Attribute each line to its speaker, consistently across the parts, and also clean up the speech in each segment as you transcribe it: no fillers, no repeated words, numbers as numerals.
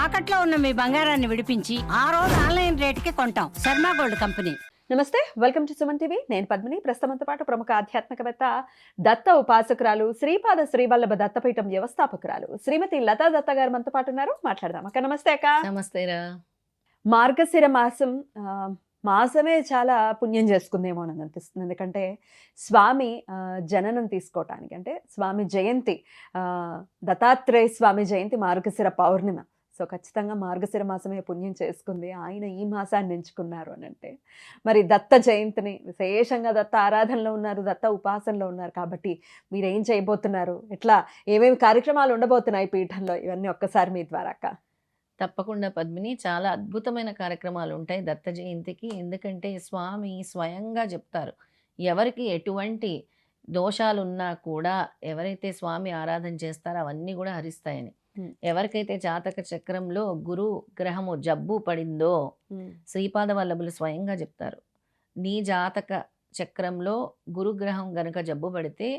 Speaker 1: తాకట్లో ఉన్న మీ బంగారాన్ని విడిపించి ఆ రోజు ఆన్లైన్ రేటుకి కొంటాం. Sharma gold company.
Speaker 2: నమస్తే, వెల్కమ్ టు సుమన్ టీవీ. నేను పద్మిని. ప్రస్తుతంతో పాటు ప్రముఖ ఆధ్యాత్మికవేత్త, దత్త ఉపాసకురాలు, శ్రీపాద శ్రీవల్లభ దత్తపీఠం వ్యవస్థాపకురాలు శ్రీమతి లతా దత్త గారు మనతో పాటు ఉన్నారు. మాట్లాడదాం అక్క. నమస్తే అక్క.
Speaker 3: నమస్తేరా.
Speaker 2: మార్గశిర మాసం మాసమే చాలా పుణ్యం చేసుకుందేమో అని అనిపిస్తుంది. ఎందుకంటే స్వామి జననం తీసుకోవటానికి, అంటే స్వామి జయంతి, దత్తాత్రేయ స్వామి జయంతి మార్గశిర పౌర్ణిమ. సో ఖచ్చితంగా మార్గశిర మాసమే పుణ్యం చేసుకుంది. ఆయన ఈ మాసాన్ని ఎంచుకున్నారు అని అంటే, మరి దత్త జయంతిని విశేషంగా దత్త ఆరాధనలో ఉన్నారు, దత్త ఉపాసనలో ఉన్నారు. కాబట్టి మీరు ఏం చేయబోతున్నారు, ఎట్లా ఏమేమి కార్యక్రమాలు ఉండబోతున్నాయి పీఠంలో, ఇవన్నీ ఒక్కసారి మీ ద్వారా అక్క.
Speaker 3: తప్పకుండా పద్మిని, చాలా అద్భుతమైన కార్యక్రమాలు ఉంటాయి దత్త జయంతికి. ఎందుకంటే స్వామి స్వయంగా చెప్తారు, ఎవరికి ఎటువంటి దోషాలున్నా కూడా ఎవరైతే స్వామి ఆరాధన చేస్తారో అవన్నీ కూడా హరిస్తాయని. ఎవరికైతే జాతక చక్రంలో గురు గ్రహము జబ్బు పడిందో శ్రీపాద వల్లభులు స్వయంగా చెప్తారు, నీ జాతక చక్రంలో గురుగ్రహం గనుక జబ్బు పడితే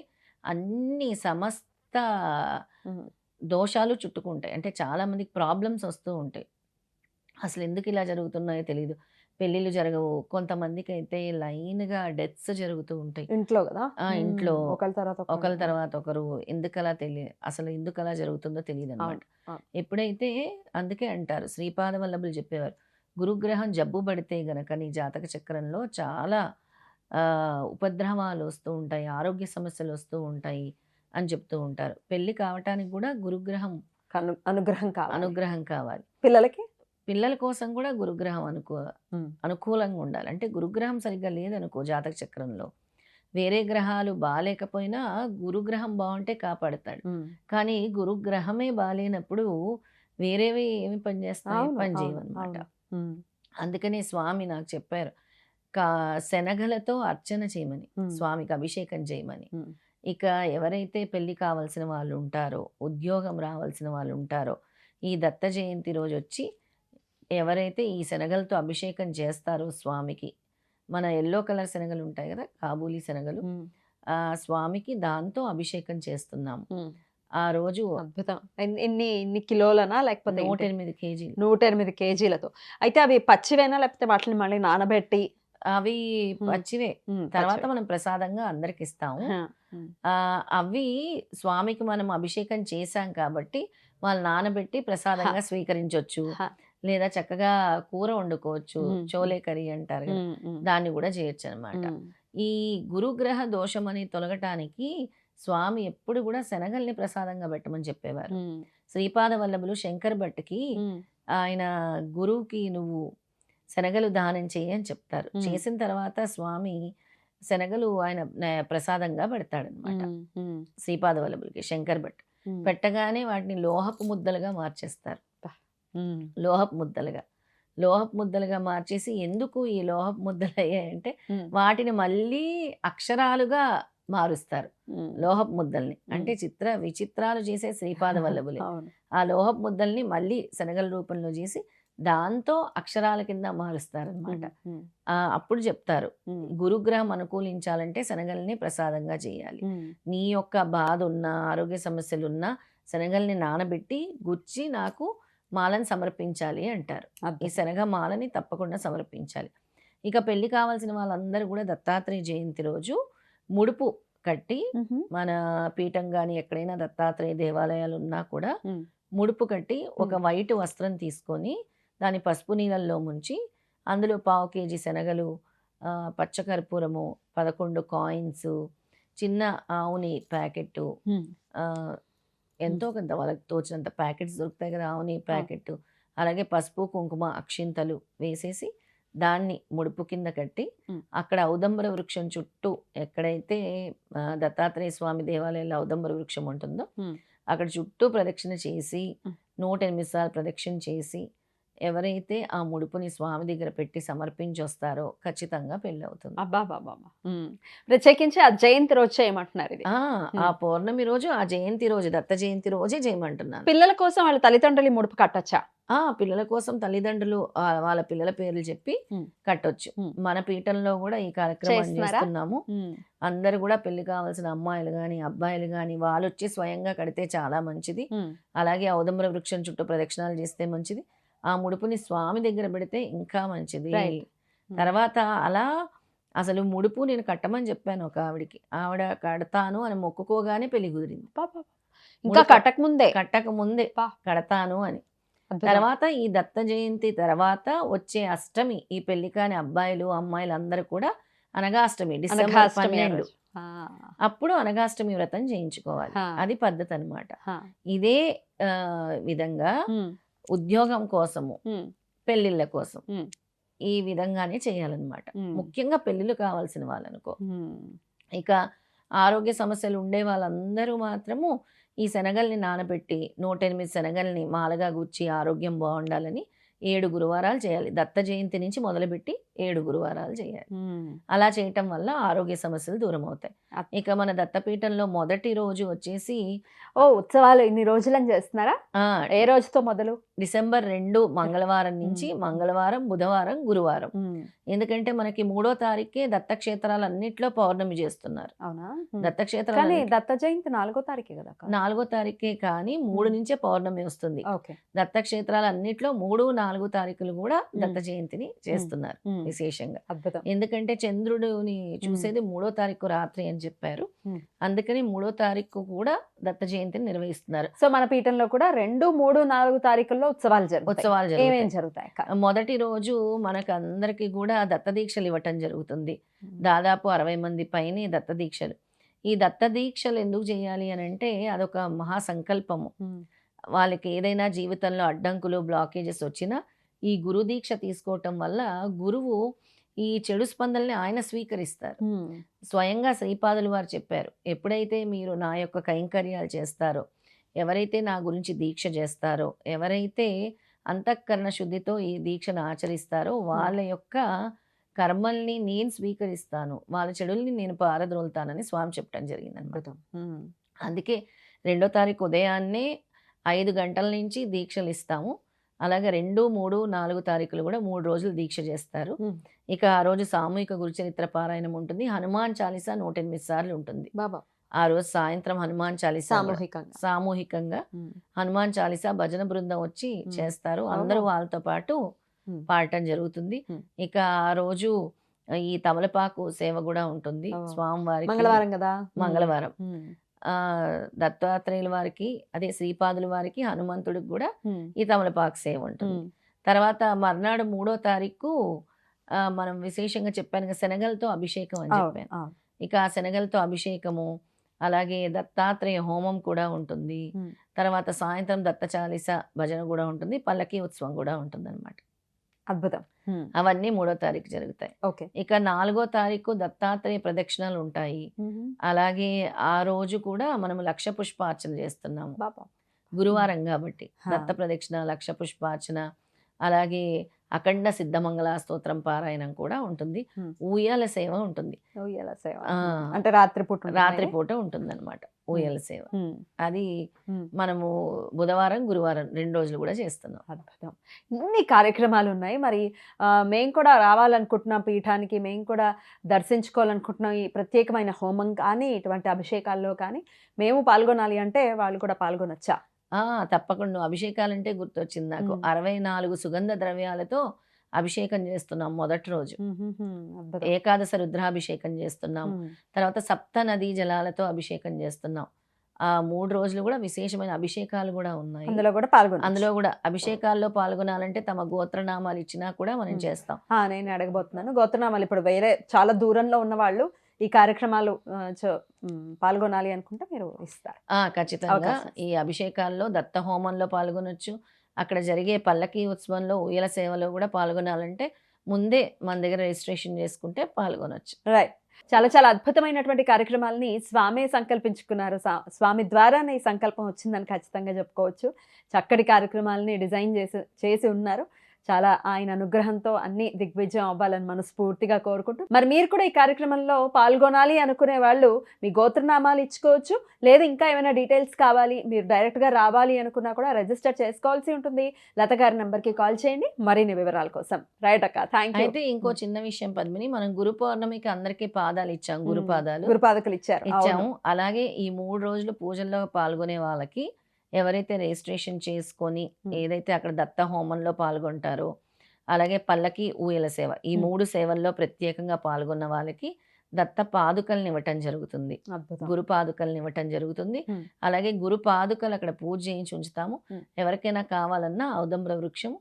Speaker 3: అన్ని సమస్త దోషాలు చుట్టుకుంటాయి. అంటే చాలామందికి ప్రాబ్లమ్స్ వస్తూ ఉంటాయి. అసలు ఎందుకు ఇలా జరుగుతున్నాయో తెలియదు. పెళ్ళిళ్ళు జరగవు, కొంతమందికి అయితే లైన్గా డెత్స్ జరుగుతూ ఉంటాయి
Speaker 2: ఇంట్లో కదా.
Speaker 3: ఇంట్లో ఒకరి
Speaker 2: ఒకరి
Speaker 3: తర్వాత ఒకరు. ఎందుకలా తెలియదు, అసలు ఎందుకు అలా జరుగుతుందో తెలియదు అనమాట. ఎప్పుడైతే, అందుకే అంటారు శ్రీపాద వల్లభులు చెప్పేవారు, గురుగ్రహం జబ్బు పడితే గనక నీ జాతక చక్రంలో చాలా ఉపద్రవాలు వస్తూ ఉంటాయి, ఆరోగ్య సమస్యలు వస్తూ ఉంటాయి అని చెప్తూ ఉంటారు. పెళ్లి కావటానికి కూడా గురుగ్రహం అనుగ్రహం కావాలి. పిల్లల కోసం కూడా గురుగ్రహం అనుకూలంగా ఉండాలి. అంటే గురుగ్రహం సరిగ్గా లేదనుకో జాతక చక్రంలో, వేరే గ్రహాలు బాగాలేకపోయినా గురుగ్రహం బాగుంటే కాపాడుతాడు. కానీ గురుగ్రహమే బాగాలేనప్పుడు వేరేవి ఏమి పనిచేస్తాయి, పనిచేయమన్నమాట. అందుకనే స్వామి నాకు చెప్పారు, శనగలతో అర్చన చేయమని, స్వామికి అభిషేకం చేయమని. ఇక ఎవరైతే పెళ్లి కావాల్సిన వాళ్ళు ఉంటారో, ఉద్యోగం రావాల్సిన వాళ్ళు ఉంటారో, ఈ దత్త జయంతి రోజు వచ్చి ఎవరైతే ఈ శనగలతో అభిషేకం చేస్తారో స్వామికి, మన ఎల్లో కలర్ శనగలు ఉంటాయి కదా, కాబూలీ శనగలు, స్వామికి దాంతో అభిషేకం చేస్తున్నాము ఆ రోజు.
Speaker 2: అద్భుతం. ఎన్ని కిలోలనా, లేకపోతే
Speaker 3: 108 కేజీలు.
Speaker 2: 108 కేజీలతో. అయితే అవి పచ్చివేనా, లేకపోతే వాటిని మళ్ళీ నానబెట్టి?
Speaker 3: అవి పచ్చివే. తర్వాత మనం ప్రసాదంగా అందరికి ఇస్తాము. అవి స్వామికి మనం అభిషేకం చేశాం కాబట్టి వాళ్ళు నానబెట్టి ప్రసాదంగా స్వీకరించవచ్చు, లేదా చక్కగా కూర వండుకోవచ్చు, చోలే కర్రీ అంటారు కదా, దాన్ని కూడా చేయొచ్చు అనమాట. ఈ గురుగ్రహ దోషం అని తొలగటానికి స్వామి ఎప్పుడు కూడా శనగల్ని ప్రసాదంగా పెట్టమని చెప్పేవారు. శ్రీపాద వల్లభులు శంకర్ భట్కి ఆయన గురువుకి నువ్వు శనగలు దానం చేయి అని చెప్తారు. చేసిన తర్వాత స్వామి శనగలు ఆయన ప్రసాదంగా పెడతాడనమాట శ్రీపాద వల్లభులకి శంకర్ భట్. పెట్టగానే వాటిని లోహపు ముద్దలుగా మార్చేస్తారు. లోహపు ముద్దలుగా మార్చేసి, ఎందుకు ఈ లోహపు ముద్దలు అయ్యాయంటే వాటిని మళ్ళీ అక్షరాలుగా మారుస్తారు. లోహపు ముద్దల్ని, అంటే విచిత్రాలు చేసే శ్రీపాద వల్లభులే ఆ లోహపు ముద్దల్ని మళ్ళీ శనగల రూపంలో చేసి దాంతో అక్షరాల కింద మారుస్తారనమాట. అప్పుడు చెప్తారు, గురుగ్రహం అనుకూలించాలంటే శనగల్ని ప్రసాదంగా చేయాలి. నీ యొక్క బాధ ఉన్నా, ఆరోగ్య సమస్యలు ఉన్నా శనగల్ని నానబెట్టి గుచ్చి నాకు మాలని సమర్పించాలి అంటారు. ఈ శనగ మాలని తప్పకుండా సమర్పించాలి. ఇక పెళ్లి కావాల్సిన వాళ్ళందరూ కూడా దత్తాత్రేయ జయంతి రోజు ముడుపు కట్టి, మన పీఠం కానీ ఎక్కడైనా దత్తాత్రేయ దేవాలయాలు ఉన్నా కూడా ముడుపు కట్టి ఒక వైట్ వస్త్రం తీసుకొని దాని పసుపు నీళ్ళల్లో ముంచి అందులో 1/4 కేజీ శనగలు, పచ్చకర్పూరము, 11 కాయిన్స్, చిన్న ఆవుని ప్యాకెట్, ఎంతో కొంత వాళ్ళకి తోచినంత ప్యాకెట్స్ దొరుకుతాయి కదా, ఆవుని ప్యాకెట్, అలాగే పసుపు కుంకుమ అక్షింతలు వేసేసి దాన్ని ముడుపు కింద కట్టి అక్కడ ఔదంబర వృక్షం చుట్టూ, ఎక్కడైతే దత్తాత్రేయ స్వామి దేవాలయంలో ఔదంబర వృక్షం ఉంటుందో అక్కడ చుట్టూ ప్రదక్షిణ చేసి 108 సార్లు ప్రదక్షిణ చేసి ఎవరైతే ఆ ముడుపుని స్వామి దగ్గర పెట్టి సమర్పించి వస్తారో ఖచ్చితంగా పెళ్ళి అవుతుంది.
Speaker 2: ప్రత్యేకించి ఆ జయంతి రోజు చేయమంటున్నారు. ఇది
Speaker 3: ఆ పౌర్ణమి రోజు, ఆ జయంతి రోజు, దత్త జయంతి రోజే చేయమంటున్నాను.
Speaker 2: పిల్లల కోసం వాళ్ళ తల్లిదండ్రులు ముడుపు కట్టచ్చా?
Speaker 3: పిల్లల కోసం తల్లిదండ్రులు వాళ్ళ పిల్లల పేర్లు చెప్పి
Speaker 2: ఉమ్.
Speaker 3: కట్టొచ్చు.
Speaker 2: ఉమ్.
Speaker 3: మన పీఠంలో కూడా ఈ కార్యక్రమాన్ని
Speaker 2: చేస్తున్నారా?
Speaker 3: చేస్తున్నాము. అందరూ కూడా పెళ్లి కావాల్సిన అమ్మాయిలు గాని, అబ్బాయిలు గాని వాళ్ళొచ్చి స్వయంగా కడితే చాలా మంచిది. అలాగే ఔదుంబర వృక్షం చుట్టూ ప్రదక్షిణాలు చేస్తే మంచిది. ఆ ముడుపుని స్వామి దగ్గర పెడితే ఇంకా మంచిది.
Speaker 2: Right.
Speaker 3: తర్వాత అలా అసలు ముడుపు నేను కట్టమని చెప్పాను ఒక ఆవిడకి. ఆవిడ కడతాను అని మొక్కుకోగానే పెళ్లి కుదిరింది.
Speaker 2: ఇంకా
Speaker 3: ముడుపు
Speaker 2: కట్టక ముందే
Speaker 3: కట్టక ముందే
Speaker 2: పా.
Speaker 3: కడతాను అని.
Speaker 2: అద్భుతం.
Speaker 3: తర్వాత ఈ దత్త జయంతి తర్వాత వచ్చే అష్టమి ఈ పెళ్లి కాని అబ్బాయిలు అమ్మాయిలు అందరూ కూడా అనగాష్టమి డిసెంబర్
Speaker 2: అనఘాష్టమి ఆ
Speaker 3: 12
Speaker 2: రోజు. ఆ,
Speaker 3: అప్పుడు అనగాష్టమి వ్రతం చేయించుకోవాలి.
Speaker 2: ఆ.
Speaker 3: అది పద్ధతి అన్నమాట.
Speaker 2: ఆ.
Speaker 3: ఇదే విధంగా
Speaker 2: ఉమ్.
Speaker 3: ఉద్యోగం కోసము
Speaker 2: ఉమ్.
Speaker 3: పెళ్లిళ్ళ కోసం
Speaker 2: ఉమ్.
Speaker 3: ఈ విధంగానే చేయాలన్నమాట.
Speaker 2: ఉమ్.
Speaker 3: ముఖ్యంగా పెళ్లిళ్ళు కావాల్సిన వాళ్ళనుకో.
Speaker 2: ఉమ్.
Speaker 3: ఇక ఆరోగ్య సమస్యలు ఉండే వాళ్ళందరూ మాత్రము ఈ శనగల్ని నానబెట్టి 108 శనగల్ని మాలగా గుచ్చి ఆరోగ్యం బాగుండాలని 7 గురువారాలు చేయాలి. దత్త జయంతి నుంచి మొదలుపెట్టి 7 గురువారాలు చేయాలి.
Speaker 2: ఉమ్.
Speaker 3: అలా చేయటం వల్ల ఆరోగ్య సమస్యలు దూరం అవుతాయి.
Speaker 2: అత్-
Speaker 3: ఇక మన దత్తపీఠంలో మొదటి రోజు వచ్చేసి
Speaker 2: ఓ ఉత్సవాలు ఇన్ని రోజులని చేస్తున్నారా?
Speaker 3: ఆ,
Speaker 2: ఏ రోజుతో మొదలు?
Speaker 3: డిసెంబర్ 2 మంగళవారం నుంచి మంగళవారం, బుధవారం, గురువారం. ఎందుకంటే మనకి 3వ తారీఖే దత్తక్షేత్రాలన్నిట్లో పౌర్ణమి చేస్తున్నారు.
Speaker 2: అవునా? కానీ
Speaker 3: దత్తక్షేత్రాలు
Speaker 2: దత్త జయంతి 4వ తారీఖే కదా అక్క?
Speaker 3: 4వ తారీఖే కానీ 3 నుంచే పౌర్ణమి వస్తుంది.
Speaker 2: ఓకే.
Speaker 3: దత్తక్షేత్రాలన్నిట్లో 3, 4 తారీఖులు కూడా దత్త జయంతిని చేస్తున్నారు
Speaker 2: ఉమ్.
Speaker 3: విశేషంగా.
Speaker 2: అద్భుతం.
Speaker 3: ఎందుకంటే చంద్రుడిని చూసేది 3వ తారీఖు రాత్రి అని చెప్పారు.
Speaker 2: ఉమ్.
Speaker 3: అందుకని 3వ తారీఖు కూడా దత్త జయంతిని నిర్వహిస్తున్నారు.
Speaker 2: సో మన పీఠంలో కూడా 2, 3, 4 తారీఖుల్లో ఉత్సవాలు జరుగుతాయి.
Speaker 3: ఉత్సవాలు
Speaker 2: ఏమేం
Speaker 3: జరుగుతాయి.
Speaker 2: జరుగుతాయి అక్క?
Speaker 3: మొదటి రోజు మనకు అందరికి కూడా దత్త దీక్షలు ఇవ్వటం జరుగుతుంది. దాదాపు 60 మంది పైనే దత్త దీక్షలు. ఈ దత్త దీక్షలు ఎందుకు చేయాలి అని అంటే అదొక మహా సంకల్పము.
Speaker 2: ఉమ్.
Speaker 3: వాళ్ళకి ఏదైనా జీవితంలో అడ్డంకులు బ్లాకేజెస్ వచ్చినా ఈ గురు దీక్ష తీసుకోవటం వల్ల గురువు ఈ చెడు స్పందనల్ని ఆయన స్వీకరిస్తారు.
Speaker 2: ఉమ్.
Speaker 3: స్వయంగా శ్రీపాదులు వారు చెప్పారు, ఎప్పుడైతే మీరు నా యొక్క కైంకర్యాలు చేస్తారో, ఎవరైతే నా గురించి దీక్ష చేస్తారో, ఎవరైతే అంతఃకరణ శుద్ధితో ఈ దీక్షను ఆచరిస్తారో వాళ్ళ యొక్క కర్మల్ని నేను స్వీకరిస్తాను, వాళ్ళ చెడుల్ని నేను పారద్రోలుతానని స్వామి చెప్పడం జరిగింది అనమాట.
Speaker 2: అద్భుతం. ఉమ్.
Speaker 3: అందుకే 2వ తారీఖు ఉదయాన్నే 5 గంటల నుంచి దీక్షలు ఇస్తాము. అలాగే 2, 3, 4 తారీఖులు కూడా 3 రోజులు దీక్ష చేస్తారు.
Speaker 2: ఉమ్.
Speaker 3: ఇక ఆ రోజు సామూహిక గురుచరిత్ర పారాయణం ఉంటుంది. హనుమాన్ చాలీసా 108 సార్లు ఉంటుంది.
Speaker 2: బాబా
Speaker 3: ఆ రోజు సాయంత్రం హనుమాన్ చాలీసా కూడా
Speaker 2: సామూహికంగా.
Speaker 3: సామూహికంగా
Speaker 2: ఉమ్.
Speaker 3: హనుమాన్ చాలీసా భజన బృందం వచ్చి చేస్తారు.
Speaker 2: ఓహో.
Speaker 3: అందరూ వాళ్ళతో పాటు
Speaker 2: ఉమ్.
Speaker 3: పాడటం జరుగుతుంది.
Speaker 2: ఉమ్.
Speaker 3: ఇక ఆ రోజు ఈ తమలపాకు సేవ కూడా ఉంటుంది
Speaker 2: ఓ.
Speaker 3: స్వామివారికి.
Speaker 2: మంగళవారం కదా?
Speaker 3: మంగళవారం
Speaker 2: ఉమ్.
Speaker 3: దత్తాత్రేయుల వారికి, అదే శ్రీపాదుల వారికి, హనుమంతుడికి కూడా
Speaker 2: ఉమ్.
Speaker 3: ఈ తమలపాకు సేవ ఉంటుంది.
Speaker 2: ఉమ్.
Speaker 3: తర్వాత మర్నాడు 3వ తారీఖు మనం విశేషంగా చెప్పాను కదా, శనగలతో అభిషేకం అని
Speaker 2: అవును,
Speaker 3: చెప్పాను.
Speaker 2: అవును.
Speaker 3: ఇక ఆ శనగలతో అభిషేకము, అలాగే దత్తాత్రేయ హోమం కూడా ఉంటుంది.
Speaker 2: ఉమ్.
Speaker 3: తర్వాత సాయంత్రం దత్త చాలీస భజన కూడా ఉంటుంది. పల్లకి ఉత్సవం కూడా ఉంటుంది అనమాట.
Speaker 2: అద్భుతం. ఉమ్.
Speaker 3: అవన్నీ 3వ తారీఖు జరుగుతాయి.
Speaker 2: ఓకే.
Speaker 3: ఇక 4వ తారీఖు దత్తాత్రేయ ప్రదక్షిణాలు ఉంటాయి.
Speaker 2: ఉమ్.
Speaker 3: అలాగే ఆ రోజు కూడా మనం లక్ష పుష్పార్చన చేస్తున్నాము.
Speaker 2: బాబా.
Speaker 3: గురువారం కాబట్టి
Speaker 2: హా.
Speaker 3: దత్త ప్రదక్షిణ, లక్ష పుష్పార్చన, అలాగే అఖండ సిద్ధమంగళ స్తోత్రం పారాయణం కూడా ఉంటుంది.
Speaker 2: ఉమ్.
Speaker 3: ఊయల సేవ ఉంటుంది.
Speaker 2: ఉయ్యాల సేవ.
Speaker 3: ఆ,
Speaker 2: అంటే రాత్రిపూట ఉంటుందా?
Speaker 3: రాత్రిపూట ఉంటుంది అనమాట ఊయల సేవ.
Speaker 2: ఉమ్.
Speaker 3: అది
Speaker 2: ఉమ్.
Speaker 3: మనము బుధవారం, గురువారం 2 రోజులు కూడా చేస్తున్నాం.
Speaker 2: అద్భుతం. ఇన్ని కార్యక్రమాలు ఉన్నాయి. మరి మేము కూడా రావాలనుకుంటున్నాం పీఠానికి, మేము కూడా దర్శించుకోవాలనుకుంటున్నాం ఈ ప్రత్యేకమైన హోమం కానీ ఇటువంటి అభిషేకాల్లో కానీ మేము పాల్గొనాలి అంటే వాళ్ళు కూడా పాల్గొనొచ్చా?
Speaker 3: తప్పకుండా. అభిషేకాలంటే గుర్తొచ్చింది నాకు. 64 సుగంధ ద్రవ్యాలతో అభిషేకం చేస్తున్నాం మొదటి రోజు.
Speaker 2: అద్భుతం.
Speaker 3: ఏకాదశ రుద్రాభిషేకం చేస్తున్నాం.
Speaker 2: ఉమ్.
Speaker 3: తర్వాత సప్త నదీ జలాలతో అభిషేకం చేస్తున్నాం. ఆ 3 రోజులు కూడా విశేషమైన అభిషేకాలు కూడా ఉన్నాయి.
Speaker 2: అందులో కూడా పాల్గొన.
Speaker 3: అందులో కూడా అభిషేకాల్లో పాల్గొనాలంటే తమ గోత్రనామాలు ఇచ్చినా కూడా మనం చేస్తాం.
Speaker 2: నేను అడగబోతున్నాను. గోత్రనామాలు ఇప్పుడు వేరే చాలా దూరంలో ఉన్న వాళ్ళు ఈ కార్యక్రమాలు పాల్గొనాలి అనుకుంటే మీరు ఇస్తారు?
Speaker 3: ఖచ్చితంగా.
Speaker 2: అవకాశం.
Speaker 3: ఈ అభిషేకాల్లో దత్త హోమంలో పాల్గొనొచ్చు. అక్కడ జరిగే పల్లకి ఉత్సవంలో ఊయల సేవలో కూడా పాల్గొనాలంటే ముందే మన దగ్గర రిజిస్ట్రేషన్ చేసుకుంటే పాల్గొనొచ్చు.
Speaker 2: రైట్. చాలా చాలా అద్భుతమైనటువంటి కార్యక్రమాలని స్వామి సంకల్పించుకున్నారు. స్వామి ద్వారానే ఈ సంకల్పం వచ్చిందని ఖచ్చితంగా చెప్పుకోవచ్చు. చక్కటి కార్యక్రమాలని డిజైన్ చేసి ఉన్నారు. చాలా ఆయన అనుగ్రహంతో అన్ని దిగ్విజయం అవ్వాలని మనస్ఫూర్తిగా కోరుకుంటూ, మరి మీరు కూడా ఈ కార్యక్రమంలో పాల్గొనాలి అనుకునే వాళ్ళు మీ గోత్రనామాలు ఇచ్చుకోవచ్చు, లేదా ఇంకా ఏమైనా డీటెయిల్స్ కావాలి, మీరు డైరెక్ట్గా రావాలి అనుకున్నా కూడా రిజిస్టర్ చేసుకోవాల్సి ఉంటుంది. లత గారి నెంబర్కి కాల్ చేయండి మరిన్ని వివరాల కోసం. రైట్ అక్క, థ్యాంక్ యూ.
Speaker 3: అయితే ఇంకో చిన్న విషయం పద్మిని, మనం గురు పౌర్ణమికి అందరికీ పాదాలు ఇచ్చాం, గురుపాదాలు
Speaker 2: గురుపాదకులు ఇచ్చాము.
Speaker 3: ఇచ్చాము. అలాగే ఈ 3 రోజులు పూజల్లో పాల్గొనే వాళ్ళకి ఎవరైతే రిజిస్ట్రేషన్ చేసుకొని ఏదైతే అక్కడ దత్త హోమంలో పాల్గొంటారో, అలాగే పల్లకి ఊయల సేవ, ఈ 3 సేవల్లో ప్రత్యేకంగా పాల్గొన్న వాళ్ళకి దత్త పాదుకల్ని ఇవ్వటం జరుగుతుంది,
Speaker 2: అద్భుతం.
Speaker 3: గురు పాదుకల్ని ఇవ్వటం జరుగుతుంది. అలాగే గురు పాదుకలు అక్కడ పూజ చేయించి ఉంచుతాము. ఎవరికైనా కావాలన్నా ఔదంబ్ర వృక్షము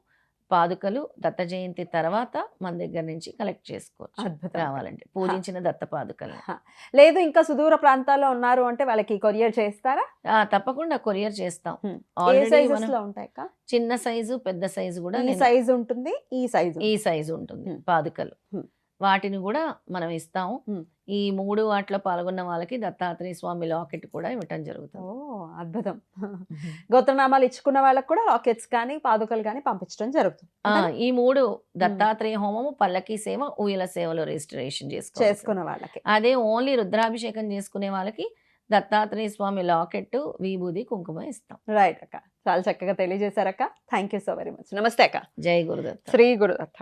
Speaker 3: పాదుకలు దత్త జయంతి తర్వాత మన దగ్గర నుంచి కలెక్ట్ చేసుకోవచ్చు
Speaker 2: అద్భుతం.
Speaker 3: కావాలంటే, పూజించిన దత్త పాదుకల్ని.
Speaker 2: లేదు ఇంకా సుదూర ప్రాంతాల్లో ఉన్నారు అంటే వాళ్ళకి కొరియర్ చేస్తారా?
Speaker 3: తప్పకుండా కొరియర్ చేస్తాం.
Speaker 2: ఏ
Speaker 3: ఆల్రెడీ
Speaker 2: సైజెస్
Speaker 3: మనం
Speaker 2: లో ఉంటాయి అక్క?
Speaker 3: చిన్న సైజు పెద్ద సైజు కూడా
Speaker 2: ఈ సైజు ఉంటుంది, ఈ సైజు
Speaker 3: ఈ సైజు ఉంటుంది పాదుకలు.
Speaker 2: Hmm.
Speaker 3: వాటిని కూడా మనం ఇస్తాము.
Speaker 2: Hmm.
Speaker 3: ఈ 3 వాటిలో పాల్గొన్న వాళ్ళకి దత్తాత్రేయ స్వామి లాకెట్ కూడా ఇవ్వటం జరుగుతుంది.
Speaker 2: ఓ అద్భుతం. గోత్రనామాలు ఇచ్చుకున్న వాళ్ళకి కూడా లాకెట్స్ కానీ పాదుకలు కానీ పంపించడం జరుగుతుంది.
Speaker 3: ఈ 3 దత్తాత్రేయ హోమము, పల్లకి సేవ, ఊయల సేవలో రిజిస్ట్రేషన్
Speaker 2: చేసుకున్న వాళ్ళకి.
Speaker 3: అదే ఓన్లీ రుద్రాభిషేకం చేసుకునే వాళ్ళకి దత్తాత్రేయ స్వామి లాకెట్, విభూది, కుంకుమ ఇస్తాం.
Speaker 2: రైట్ అక్క, చాలా చక్కగా తెలియజేశారక్క. Thank you so very much. నమస్తే అక్క.
Speaker 3: జై గురుదత్త.
Speaker 2: శ్రీ గురుదత్త.